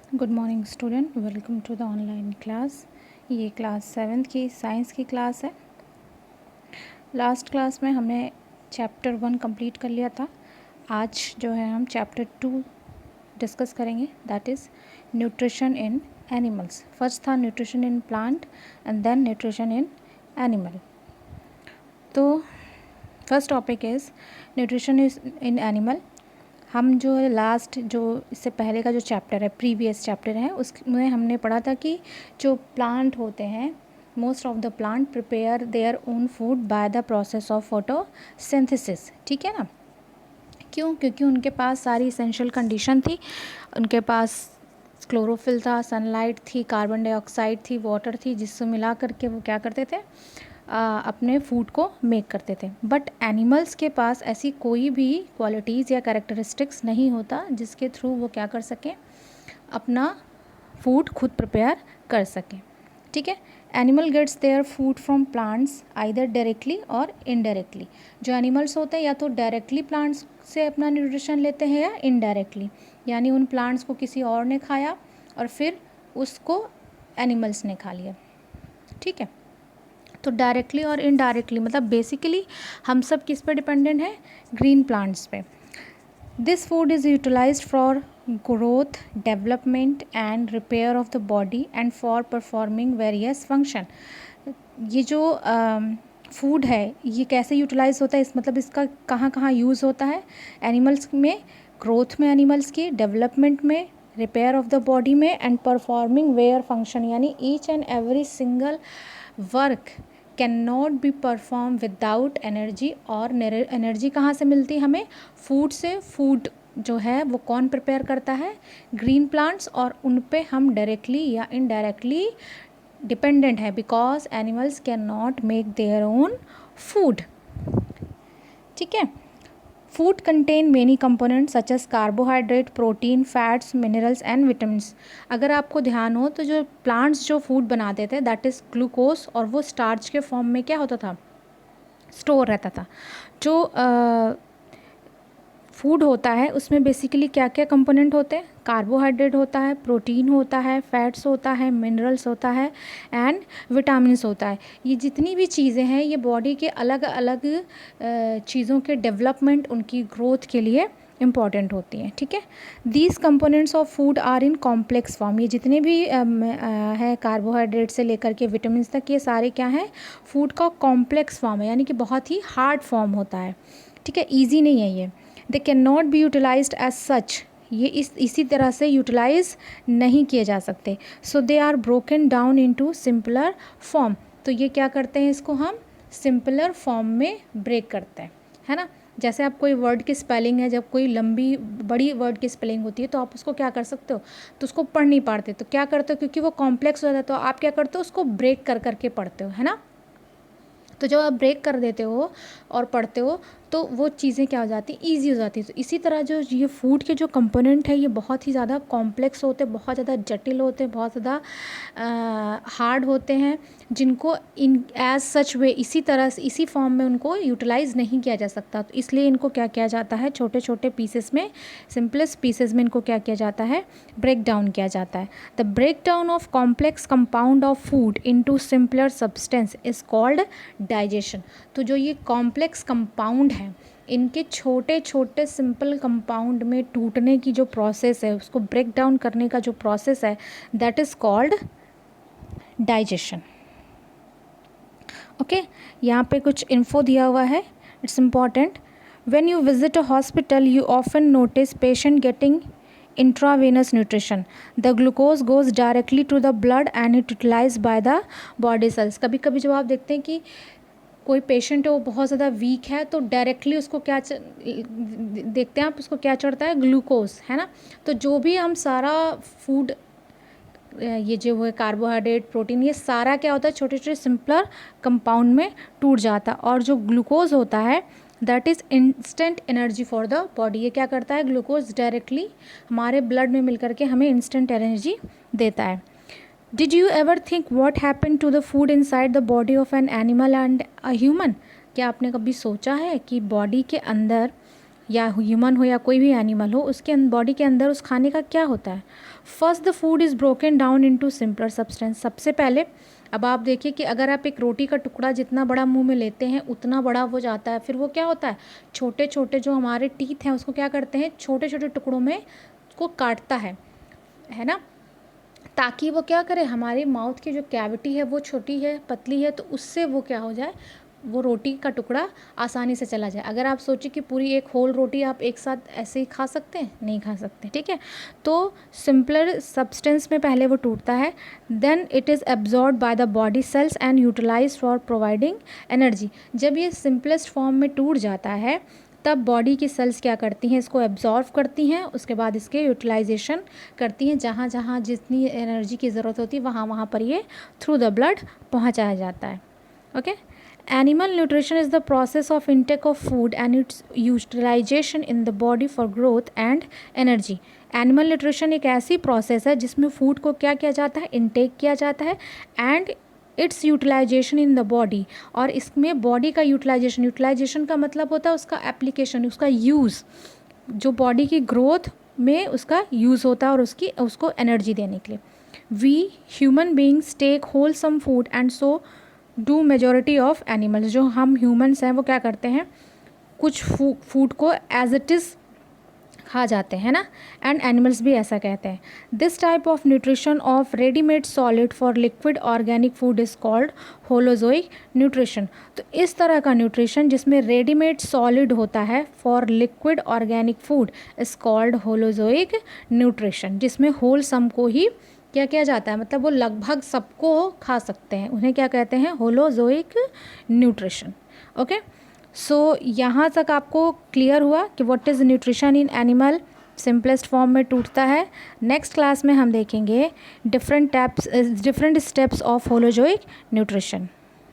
Good morning student, welcome to the online class. ये class 7th की science की class है। लास्ट क्लास में हमने चैप्टर 1 कंप्लीट कर लिया था। आज जो है हम चैप्टर 2 डिस्कस करेंगे, that is nutrition in animals. First था nutrition in plant and then nutrition in animal. तो first topic is nutrition is in animal. हम जो लास्ट जो इससे पहले का जो चैप्टर है, प्रीवियस चैप्टर है, उसमें हमने पढ़ा था कि जो प्लांट होते हैं, most of the plant prepare their own food by the process of photosynthesis. ठीक है ना। क्यों? क्योंकि उनके पास सारी इसेंशियल कंडीशन थी। उनके पास क्लोरोफिल था, सनलाइट थी, कार्बन डाइऑक्साइड थी, वाटर थी, जिससे मिला करके वो क्या करते थे, अपने फूड को मेक करते थे। बट एनिमल्स के पास ऐसी कोई भी क्वालिटीज़ या कैरेक्टरिस्टिक्स नहीं होता जिसके थ्रू वो क्या कर सकें, अपना फूड खुद प्रिपेयर कर सकें। ठीक है। Animal gets their food from plants either directly और इनडायरेक्टली। जो एनिमल्स होते हैं या तो डायरेक्टली प्लांट्स से अपना न्यूट्रिशन लेते हैं या इनडायरेक्टली, यानी उन प्लांट्स को किसी और ने खाया और फिर उसको एनिमल्स ने खा लिया। ठीक है। तो डायरेक्टली और इनडायरेक्टली मतलब बेसिकली हम सब किस पे डिपेंडेंट हैं? ग्रीन प्लांट्स पे। This food is utilized for growth, development and repair of the body and for performing various function. ये जो फूड है ये कैसे यूटिलाइज होता है, इस मतलब इसका कहाँ कहाँ यूज़ होता है? एनिमल्स में, ग्रोथ में एनिमल्स की, डेवलपमेंट में, रिपेयर ऑफ द बॉडी में एंड परफॉर्मिंग वेयर फंक्शन, यानी each and every single work can not be perform without energy. और एनर्जी कहाँ से मिलती है हमें? फूड से। फूड जो है वो कौन प्रिपेयर करता है? Green plants. और उन पे हम डायरेक्टली या इनडायरेक्टली डिपेंडेंट है, because animals can not make their own food. ठीक है। Food contain many components such as carbohydrate, protein, fats, minerals and vitamins. अगर आपको ध्यान हो तो जो प्लांट्स जो फूड बनाते थे दैट इज़ ग्लूकोज, और वो स्टार्च के फॉर्म में क्या होता था? स्टोर रहता था। जो फूड होता है उसमें बेसिकली क्या क्या कंपोनेंट होते हैं? कार्बोहाइड्रेट होता है, प्रोटीन होता है, फैट्स होता है, मिनरल्स होता है एंड विटामिन्स होता है। ये जितनी भी चीज़ें हैं ये बॉडी के अलग अलग चीज़ों के डेवलपमेंट, उनकी ग्रोथ के लिए इम्पॉर्टेंट होती हैं। ठीक है। These components of food are in complex form. ये जितने भी है कार्बोहाइड्रेट से लेकर के विटामिन तक, ये सारे क्या हैं? फूड का कॉम्प्लेक्स फॉर्म है, यानी कि बहुत ही हार्ड फॉर्म होता है। ठीक है। ईजी नहीं है ये। They can not be utilised as such. ये इसी तरह से यूटिलाइज नहीं किए जा सकते। So they are broken down into simpler form. तो ये क्या करते हैं, इसको हम सिंपलर फॉर्म में ब्रेक करते हैं, है ना। जैसे आप कोई वर्ड की स्पेलिंग है, जब कोई लंबी बड़ी वर्ड की स्पेलिंग होती है तो आप उसको क्या कर सकते हो? तो उसको पढ़ नहीं पाते, तो क्या करते हो, क्योंकि वो कॉम्प्लेक्स हो जाता है तो आप क्या करते हो, उसको ब्रेक कर करके पढ़ते हो, है ना। तो जब आप ब्रेक कर देते हो और पढ़ते हो तो वो चीज़ें क्या हो जाती हैं? ईजी हो जाती है। तो इसी तरह जो ये फूड के जो कंपोनेंट है ये बहुत ही ज़्यादा कॉम्प्लेक्स होते हैं, बहुत ज़्यादा जटिल होते हैं, बहुत ज़्यादा हार्ड होते हैं, जिनको इन एज सच वे इसी तरह से इसी फॉर्म में उनको यूटिलाइज़ नहीं किया जा सकता। तो इसलिए इनको क्या किया जाता है? छोटे छोटे पीसेस में, सिंपलेस्ट पीसेस में इनको क्या किया जाता है? ब्रेक डाउन किया जाता है। The break down of complex compound of food into simpler substance is called digestion. तो जो ये कॉम्प्लेक्स कंपाउंड हैं, इनके छोटे छोटे सिंपल कंपाउंड में टूटने की जो प्रोसेस है, उसको ब्रेक डाउन करने का जो प्रोसेस है, that is called digestion. Okay. यहाँ पे कुछ इन्फो दिया हुआ है, it's important. When you visit a hospital you often notice patient getting intravenous nutrition. The glucose goes directly to the blood and it utilized by the body cells. कभी कभी जब आप देखते हैं कि कोई पेशेंट है वो बहुत ज़्यादा वीक है तो डायरेक्टली उसको क्या देखते हैं आप, उसको क्या चढ़ता है? ग्लूकोज, है ना। तो जो भी हम सारा फूड, ये जो है कार्बोहाइड्रेट, प्रोटीन, ये सारा क्या होता है? छोटे छोटे सिंपलर कंपाउंड में टूट जाता है। और जो ग्लूकोज होता है that is instant energy for the body. ये क्या करता है? ग्लूकोज डायरेक्टली हमारे ब्लड में मिल करके हमें इंस्टेंट एनर्जी देता है। Did you ever think what happen to the food inside the body of an animal and a human? क्या आपने कभी सोचा है कि बॉडी के अंदर या ह्यूमन हो या कोई भी एनिमल हो, उसके बॉडी के अंदर उस खाने का क्या होता है? First the food is broken down into simpler substance. सबसे पहले अब आप देखिए कि अगर आप एक रोटी का टुकड़ा जितना बड़ा मुंह में लेते हैं उतना बड़ा वो जाता है, फिर वो क्या होता है, छोटे छोटे जो हमारे टीथ हैं उसको क्या करते हैं, छोटे छोटे टुकड़ों में उसको काटता है ना, ताकि वो क्या करे, हमारे माउथ की जो कैविटी है वो छोटी है, पतली है, तो उससे वो क्या हो जाए, वो रोटी का टुकड़ा आसानी से चला जाए। अगर आप सोचिए कि पूरी एक होल रोटी आप एक साथ ऐसे ही खा सकते हैं, नहीं खा सकते, ठीक है। तो सिंपलर सब्सटेंस में पहले वो टूटता है, then it is absorb by the body cells and utilize for providing energy. जब ये सिंपलेस्ट फॉर्म में टूट जाता है तब बॉडी की सेल्स क्या करती हैं, इसको एब्जॉर्व करती हैं, उसके बाद इसके यूटिलाइजेशन करती हैं, जहाँ जहाँ जितनी एनर्जी की ज़रूरत होती है वहाँ वहाँ पर ये थ्रू द ब्लड पहुँचाया जाता है। Okay, animal nutrition is the process of intake of food and its utilization in the body for growth and energy. Animal nutrition एक ऐसी प्रोसेस है जिसमें फूड को क्या किया जाता है, इनटेक किया जाता है, and its utilization in the body, और इसमें बॉडी का यूटिलाइजेशन का मतलब होता है उसका एप्लीकेशन, उसका यूज़, जो बॉडी की ग्रोथ में उसका यूज़ होता है और उसको एनर्जी देने के लिए। We human beings take wholesome food and so do majority of animals. जो हम ह्यूमन्स हैं वो क्या करते हैं, कुछ फूड को एज इट इज़ खा जाते हैं ना, एंड एनिमल्स भी ऐसा कहते हैं। This type of nutrition of readymade solid for liquid organic food is called holozoic nutrition. तो इस तरह का न्यूट्रिशन जिसमें रेडीमेड सॉलिड होता है for liquid organic food is called holozoic nutrition, जिसमें होलसम को ही क्या किया जाता है, मतलब वो लगभग सबको खा सकते हैं, उन्हें क्या कहते हैं, होलोजोइक न्यूट्रिशन। ओके, सो यहाँ तक आपको क्लियर हुआ कि what is nutrition in animal, simplest form में टूटता है। नेक्स्ट क्लास में हम देखेंगे different steps of holozoic nutrition.